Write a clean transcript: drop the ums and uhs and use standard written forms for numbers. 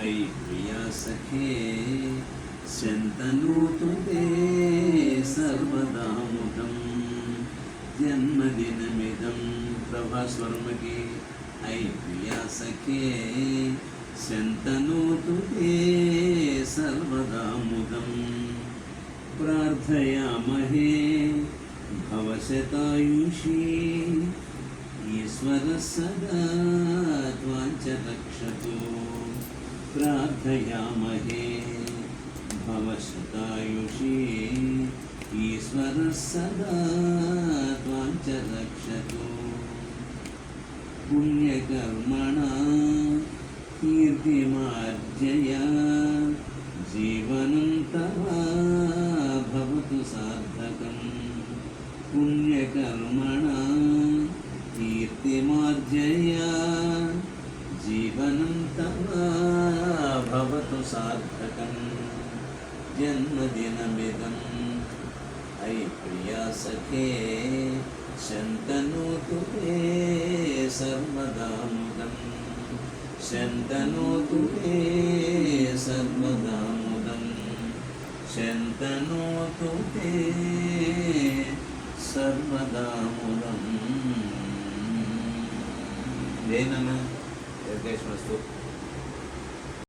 अयि प्रिया सखे शन्तनोतु ते सर्वदा मुदं जन्मदिनमिदं प्रभास्वर्मगे अयि प्रिया सखे शन्तनोतु ते सर्वदा मुदं प्रार्थयामहे भवशतायुषी ईश्वरः सदा त्वां च रक्षतु प्रार्थयामहे भवशतायुषी ईश्वरः सदा त्वां च रक्षतु पुण्यकर्मणा कीर्तिमार्जय जीवनं तव भवतु सार्थकं पुण्यकर्मणा कीर्तिमार्जय जीवनं तव भवतु सार्थकं जन्मदिनमिदम् अयि प्रिया सखे शन्तनोतु ते सर्वदा मुदं शन्तनोतु ते सर्वदा मुदं शन्तनोतु ते सर्वदा मुदम्. जय नमः.